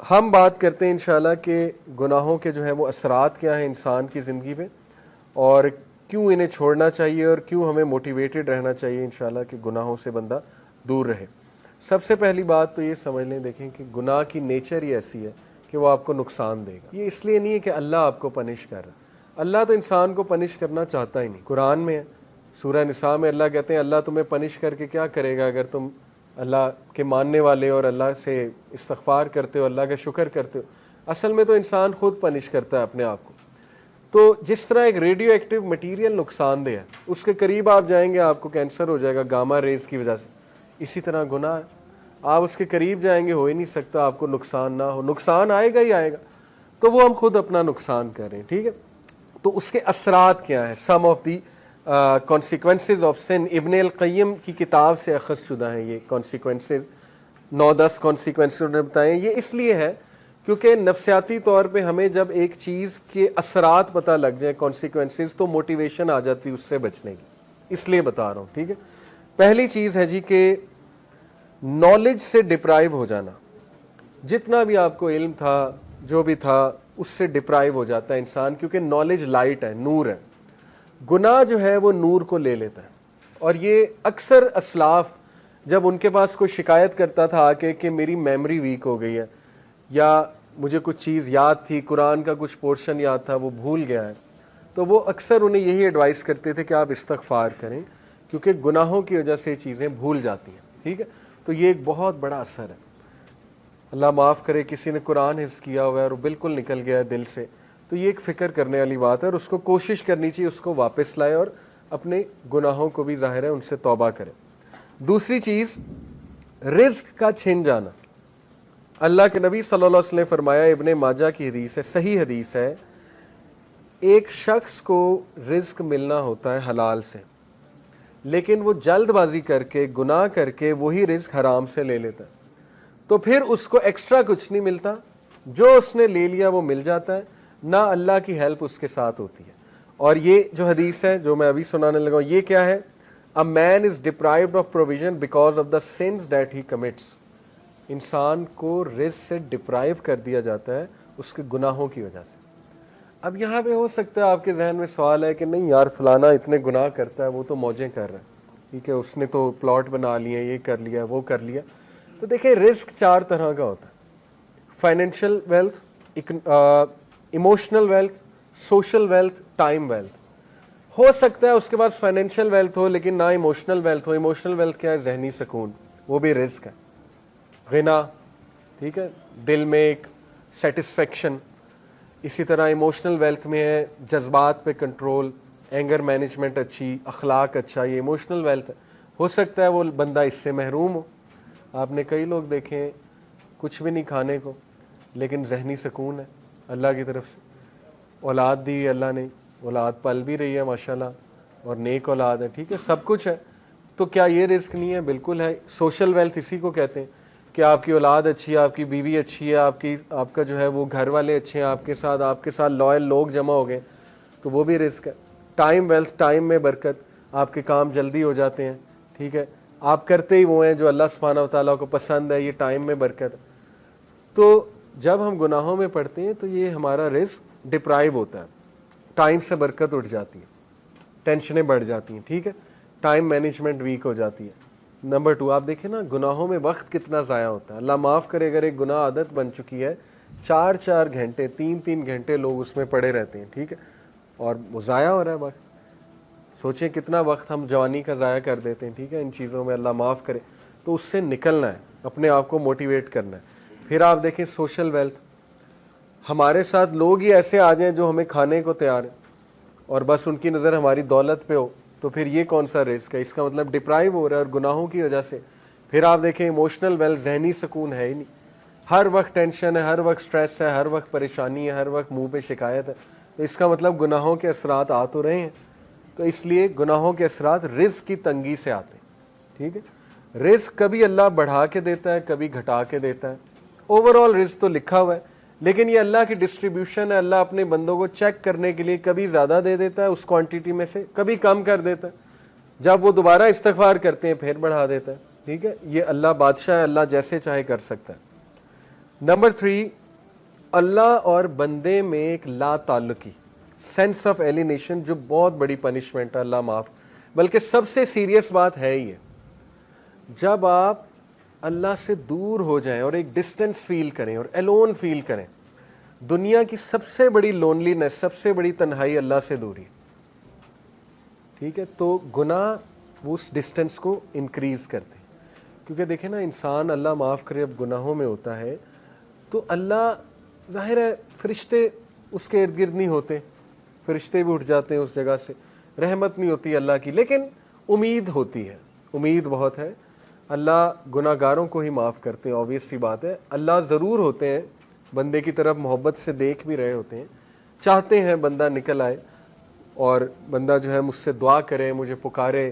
ہم بات کرتے ہیں انشاءاللہ کہ گناہوں کے جو ہے وہ اثرات کیا ہیں انسان کی زندگی پہ، اور کیوں انہیں چھوڑنا چاہیے اور کیوں ہمیں موٹیویٹڈ رہنا چاہیے انشاءاللہ کہ گناہوں سے بندہ دور رہے۔ سب سے پہلی بات تو یہ سمجھ لیں، دیکھیں کہ گناہ کی نیچر ہی ایسی ہے کہ وہ آپ کو نقصان دے گا۔ یہ اس لیے نہیں ہے کہ اللہ آپ کو پنش کر رہا ہے، اللہ تو انسان کو پنش کرنا چاہتا ہی نہیں۔ قرآن میں ہے، سورہ نساء میں اللہ کہتے ہیں اللہ تمہیں پنش کر کے کیا کرے گا اگر تم اللہ کے ماننے والے اور اللہ سے استغفار کرتے ہو، اللہ کا شکر کرتے ہو۔ اصل میں تو انسان خود پنش کرتا ہے اپنے آپ کو۔ تو جس طرح ایک ریڈیو ایکٹیو مٹیریل نقصان دہ ہے، اس کے قریب آپ جائیں گے آپ کو کینسر ہو جائے گا گاما ریز کی وجہ سے، اسی طرح گناہ ہے، آپ اس کے قریب جائیں گے ہو ہی نہیں سکتا آپ کو نقصان نہ ہو، نقصان آئے گا ہی آئے گا، تو وہ ہم خود اپنا نقصان کر رہے ہیں۔ ٹھیک ہے، تو اس کے اثرات کیا ہیں؟ سم of the consequences of sun, ابن القیم کی کتاب سے اخذ شدہ ہیں یہ کانسیکوینسز، 9-10 کانسیکوینسز انہوں نے بتائے ہیں۔ یہ اس لیے ہے کیونکہ نفسیاتی طور پہ ہمیں جب ایک چیز کے اثرات پتہ لگ جائیں کانسیکوینسز، تو موٹیویشن آ جاتی اس سے بچنے کی، اس لیے بتا رہا ہوں۔ ٹھیک ہے، پہلی چیز ہے جی کہ نالج سے ڈپرائیو ہو جانا، جتنا بھی آپ کو علم تھا جو بھی تھا اس سے ڈپرائیو ہو جاتا ہے انسان، کیونکہ نالج لائٹ ہے، نور ہے، گناہ جو ہے وہ نور کو لے لیتا ہے۔ اور یہ اکثر اسلاف جب ان کے پاس کوئی شکایت کرتا تھا آ کے کہ میری میموری ویک ہو گئی ہے، یا مجھے کچھ چیز یاد تھی، قرآن کا کچھ پورشن یاد تھا وہ بھول گیا ہے، تو وہ اکثر انہیں یہی ایڈوائس کرتے تھے کہ آپ استغفار کریں، کیونکہ گناہوں کی وجہ سے چیزیں بھول جاتی ہیں۔ ٹھیک ہے، تو یہ ایک بہت بڑا اثر ہے۔ اللہ معاف کرے کسی نے قرآن حفظ کیا ہوا ہے اور وہ بالکل نکل گیا ہے دل سے، تو یہ ایک فکر کرنے والی بات ہے، اور اس کو کوشش کرنی چاہیے اس کو واپس لائے اور اپنے گناہوں کو بھی ظاہر ہے ان سے توبہ کرے۔ دوسری چیز، رزق کا چھن جانا۔ اللہ کے نبی صلی اللہ علیہ وسلم نے فرمایا، ابن ماجہ کی حدیث ہے، صحیح حدیث ہے، ایک شخص کو رزق ملنا ہوتا ہے حلال سے، لیکن وہ جلد بازی کر کے گناہ کر کے وہی رزق حرام سے لے لیتا ہے، تو پھر اس کو ایکسٹرا کچھ نہیں ملتا، جو اس نے لے لیا وہ مل جاتا ہے، نہ اللہ کی ہیلپ اس کے ساتھ ہوتی ہے۔ اور یہ جو حدیث ہے جو میں ابھی سنانے لگا ہوں، یہ کیا ہے؟ A man is deprived of provision because of the sins that he commits۔ انسان کو رزق سے ڈپرائیو کر دیا جاتا ہے اس کے گناہوں کی وجہ سے۔ اب یہاں پہ ہو سکتا ہے آپ کے ذہن میں سوال ہے کہ نہیں یار فلانا اتنے گناہ کرتا ہے، وہ تو موجیں کر رہا ہے، ٹھیک ہے، اس نے تو پلاٹ بنا لیے، یہ کر لیا وہ کر لیا۔ تو دیکھیں رزق 4 طرح کا ہوتا ہے: financial wealth, emotional wealth, social wealth, time wealth. ہو سکتا ہے اس کے پاس فائنینشیل ویلتھ ہو لیکن نہ ایموشنل ویلتھ ہو۔ ایموشنل ویلتھ کیا ہے؟ ذہنی سکون، وہ بھی رزق ہے۔ غنا، ٹھیک ہے، دل میں ایک سیٹسفیکشن۔ اسی طرح ایموشنل ویلتھ میں ہے جذبات پہ کنٹرول، اینگر مینجمنٹ اچھی، اخلاق اچھا، یہ ایموشنل ویلتھ ہے۔ ہو سکتا ہے وہ بندہ اس سے محروم ہو۔ آپ نے کئی لوگ دیکھے ہیں کچھ بھی نہیں کھانے کو لیکن ذہنی سکون ہے اللہ کی طرف سے، اولاد دی اللہ نے، اولاد پل بھی رہی ہے ماشاءاللہ اور نیک اولاد ہے، ٹھیک ہے، سب کچھ ہے، تو کیا یہ رزق نہیں ہے؟ بالکل ہے۔ سوشل ویلتھ اسی کو کہتے ہیں کہ آپ کی اولاد اچھی ہے، آپ کی بیوی اچھی ہے، آپ کا جو ہے وہ گھر والے اچھے ہیں، آپ کے ساتھ لائل لوگ جمع ہو گئے، تو وہ بھی رزق ہے۔ ٹائم ویلتھ، ٹائم میں برکت، آپ کے کام جلدی ہو جاتے ہیں، ٹھیک ہے، آپ کرتے ہی وہ ہیں جو اللہ سبحانہ و تعالیٰ کو پسند ہے، یہ ٹائم میں برکت۔ تو جب ہم گناہوں میں پڑتے ہیں تو یہ ہمارا رزق ڈپرائیو ہوتا ہے، ٹائم سے برکت اٹھ جاتی ہے، ٹینشنیں بڑھ جاتی ہیں، ٹھیک ہے، ٹائم مینجمنٹ ویک ہو جاتی ہے۔ نمبر 2، آپ دیکھیں نا گناہوں میں وقت کتنا ضائع ہوتا ہے۔ اللہ معاف کرے اگر ایک گناہ عادت بن چکی ہے، 4 گھنٹے 3 گھنٹے لوگ اس میں پڑے رہتے ہیں، ٹھیک ہے، اور وہ ضائع ہو رہا ہے وقت۔ سوچیں کتنا وقت ہم جوانی کا ضائع کر دیتے ہیں، ٹھیک ہے، ان چیزوں میں، اللہ معاف کرے۔ تو اس سے نکلنا ہے، اپنے آپ کو موٹیویٹ کرنا ہے۔ پھر آپ دیکھیں سوشل ویلتھ، ہمارے ساتھ لوگ ہی ایسے آ جائیں جو ہمیں کھانے کو تیار ہیں اور بس ان کی نظر ہماری دولت پہ ہو، تو پھر یہ کون سا رزق ہے؟ اس کا مطلب ڈپرائیو ہو رہا ہے اور گناہوں کی وجہ سے۔ پھر آپ دیکھیں ایموشنل ویلتھ، ذہنی سکون ہے ہی نہیں، ہر وقت ٹینشن ہے، ہر وقت سٹریس ہے، ہر وقت پریشانی ہے، ہر وقت منہ پہ شکایت ہے، تو اس کا مطلب گناہوں کے اثرات آ تو رہے ہیں۔ تو اس لیے گناہوں کے اثرات رزق کی تنگی سے آتے ہیں، ٹھیک ہے۔ رزق کبھی اللہ بڑھا کے دیتا ہے، کبھی گھٹا کے دیتا ہے، اوور آل رزق تو لکھا ہوا ہے، لیکن یہ اللہ کی ڈسٹریبیوشن ہے۔ اللہ اپنے بندوں کو چیک کرنے کے لیے کبھی زیادہ دے دیتا ہے اس کوانٹٹی میں سے، کبھی کم کر دیتا ہے، جب وہ دوبارہ استغفار کرتے ہیں پھر بڑھا دیتا ہے، ٹھیک ہے۔ یہ اللہ بادشاہ ہے، اللہ جیسے چاہے کر سکتا ہے۔ نمبر 3، اللہ اور بندے میں ایک لا تعلقی، سینس آف ایلینیشن، جو بہت بڑی پنشمنٹ ہے، اللہ معاف، بلکہ سب سے سیریس بات ہے یہ، جب آپ اللہ سے دور ہو جائیں اور ایک ڈسٹینس فیل کریں اور الون فیل کریں. دنیا کی سب سے بڑی لونلینس، سب سے بڑی تنہائی اللہ سے دوری. ٹھیک ہے، تو گناہ وہ اس ڈسٹینس کو انکریز کرتے ہیں. کیونکہ دیکھیں نا، انسان اللہ معاف کرے اب گناہوں میں ہوتا ہے تو اللہ، ظاہر ہے فرشتے اس کے ارد گرد نہیں ہوتے، فرشتے بھی اٹھ جاتے ہیں اس جگہ سے، رحمت نہیں ہوتی اللہ کی، لیکن امید ہوتی ہے، امید بہت ہے. اللہ گناہ گاروں کو ہی معاف کرتے ہیں، آبویس سی بات ہے. اللہ ضرور ہوتے ہیں بندے کی طرف محبت سے دیکھ بھی رہے ہوتے ہیں، چاہتے ہیں بندہ نکل آئے اور بندہ جو ہے مجھ سے دعا کرے، مجھے پکارے،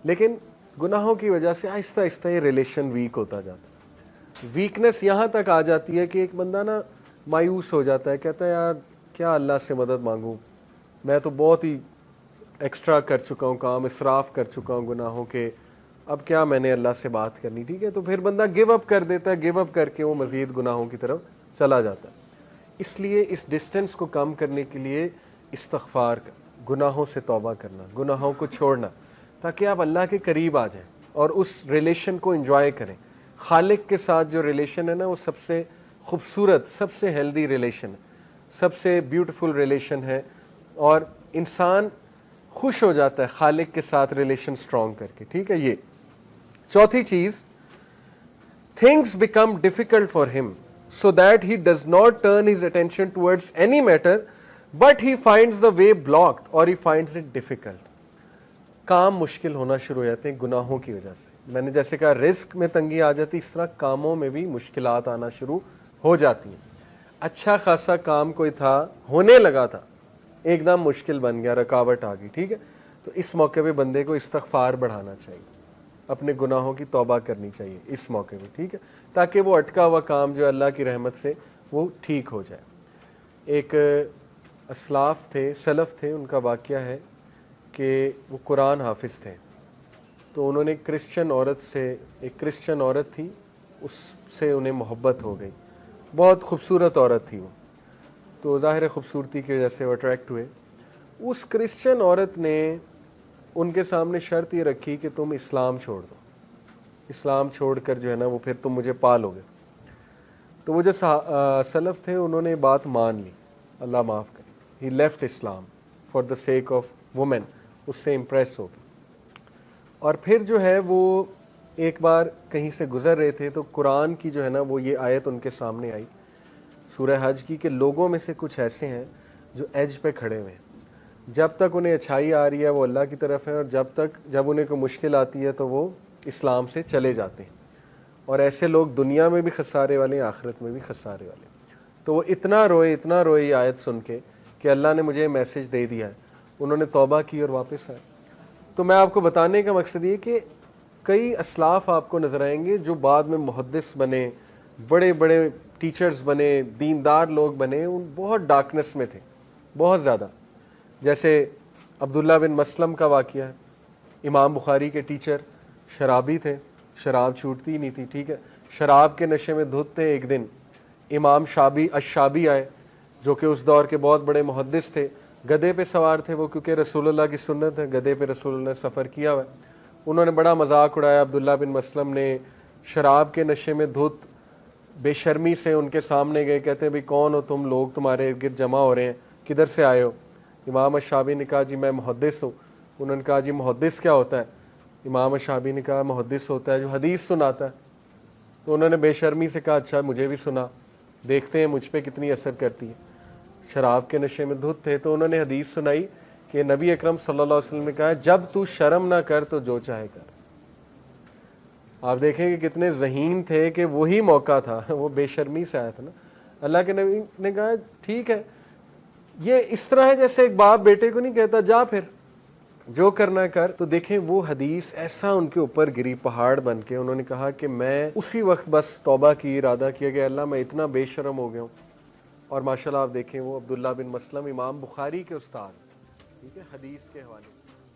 لیکن گناہوں کی وجہ سے آہستہ آہستہ یہ ریلیشن ویک ہوتا جاتا ہے. ویکنس یہاں تک آ جاتی ہے کہ ایک بندہ نا مایوس ہو جاتا ہے، کہتا ہے یار کیا اللہ سے مدد مانگوں، میں تو بہت ہی ایکسٹرا کر چکا ہوں کام، اسراف کر چکا ہوں گناہوں کے، اب کیا میں نے اللہ سے بات کرنی. ٹھیک ہے، تو پھر بندہ گیو اپ کر دیتا ہے، گیو اپ کر کے وہ مزید گناہوں کی طرف چلا جاتا ہے. اس لیے اس ڈسٹینس کو کم کرنے کے لیے استغفار، گناہوں سے توبہ کرنا، گناہوں کو چھوڑنا، تاکہ آپ اللہ کے قریب آ جائیں اور اس ریلیشن کو انجوائے کریں. خالق کے ساتھ جو ریلیشن ہے نا، وہ سب سے خوبصورت، سب سے ہیلدی ریلیشن ہے، سب سے بیوٹیفل ریلیشن ہے، اور انسان خوش ہو جاتا ہے خالق کے ساتھ ریلیشن سٹرونگ کر کے. ٹھیک ہے. یہ چوتھی چیز، things become difficult for him so that he does not turn his attention towards any matter but he finds the way blocked or he finds it difficult. کام مشکل ہونا شروع ہو جاتے ہیں گناہوں کی وجہ سے. میں نے جیسے کہا رزق میں تنگی آ جاتی، اس طرح کاموں میں بھی مشکلات آنا شروع ہو جاتی ہیں. اچھا خاصا کام کوئی تھا، ہونے لگا تھا، ایک دم مشکل بن گیا، رکاوٹ آ گئی. ٹھیک ہے، تو اس موقع پہ بندے کو استغفار بڑھانا چاہیے، اپنے گناہوں کی توبہ کرنی چاہیے اس موقع پہ. ٹھیک ہے، تاکہ وہ اٹکا ہوا کام جو اللہ کی رحمت سے وہ ٹھیک ہو جائے. ایک اسلاف تھے، سلف تھے، ان کا واقعہ ہے کہ وہ قرآن حافظ تھے. تو انہوں نے کرسچن عورت سے، ایک کرسچن عورت تھی، اس سے انہیں محبت ہو گئی. بہت خوبصورت عورت تھی وہ، تو ظاہر خوبصورتی کی وجہ سے وہ اٹریکٹ ہوئے. اس کرسچن عورت نے ان کے سامنے شرط یہ رکھی کہ تم اسلام چھوڑ دو، اسلام چھوڑ کر جو ہے نا وہ پھر تم مجھے پالو گے. تو وہ جو سلف تھے انہوں نے بات مان لی، اللہ معاف کرے. He left Islam for the sake of women, اس سے امپریس ہو گئی. اور پھر جو ہے وہ ایک بار کہیں سے گزر رہے تھے تو قرآن کی جو ہے نا وہ یہ آیت ان کے سامنے آئی، سورہ حج کی، کہ لوگوں میں سے کچھ ایسے ہیں جو ایج پہ کھڑے ہوئے ہیں، جب تک انہیں اچھائی آ رہی ہے وہ اللہ کی طرف ہے، اور جب انہیں کوئی مشکل آتی ہے تو وہ اسلام سے چلے جاتے ہیں. اور ایسے لوگ دنیا میں بھی خسارے والے ہیں، آخرت میں بھی خسارے والے ہیں. تو وہ اتنا روئے یہ آیت سن کے کہ اللہ نے مجھے میسج دے دیا ہے. انہوں نے توبہ کی اور واپس آئے. تو میں آپ کو بتانے کا مقصد یہ کہ کئی اسلاف آپ کو نظر آئیں گے جو بعد میں محدث بنے، بڑے بڑے ٹیچرز بنے، دیندار لوگ بنے، ان بہت ڈارکنس میں تھے، بہت زیادہ. جیسے عبداللہ بن مسلم کا واقعہ ہے، امام بخاری کے ٹیچر، شرابی تھے، شراب چھوٹتی ہی نہیں تھی. ٹھیک ہے، شراب کے نشے میں دھت تھے. ایک دن امام الشابی آئے، جو کہ اس دور کے بہت بڑے محدث تھے، گدھے پہ سوار تھے وہ، کیونکہ رسول اللہ کی سنت ہے، گدھے پہ رسول اللہ نے سفر کیا ہوا ہے. انہوں نے بڑا مذاق اڑایا. عبداللہ بن مسلم نے شراب کے نشے میں دھت بے شرمی سے ان کے سامنے گئے، کہتے ہیں بھئی کون ہو تم لوگ، تمہارے ارد گرد جمع ہو رہے ہیں، کدھر سے آئے ہو؟ امام الشابی نے کہا جی میں محدث ہوں. انہوں نے کہا جی محدث کیا ہوتا ہے؟ امام الشابی نے کہا محدث ہوتا ہے جو حدیث سناتا ہے. تو انہوں نے بے شرمی سے کہا اچھا مجھے بھی سنا، دیکھتے ہیں مجھ پہ کتنی اثر کرتی ہے. شراب کے نشے میں دھت تھے تو انہوں نے حدیث سنائی کہ نبی اکرم صلی اللہ علیہ وسلم نے کہا جب تو شرم نہ کر تو جو چاہے کر. آپ دیکھیں کہ کتنے ذہین تھے کہ وہی موقع تھا، وہ بے شرمی سے آیا تھا نا. اللہ کے نبی نے کہا ٹھیک ہے. یہ اس طرح ہے جیسے ایک باپ بیٹے کو نہیں کہتا جا پھر جو کرنا کر. تو دیکھیں وہ حدیث ایسا ان کے اوپر گری پہاڑ بن کے. انہوں نے کہا کہ میں اسی وقت بس توبہ کی، ارادہ کیا کہ اللہ میں اتنا بے شرم ہو گیا ہوں. اور ماشاءاللہ آپ دیکھیں وہ عبداللہ بن مسلم امام بخاری کے استاد، ٹھیک ہے، حدیث کے حوالے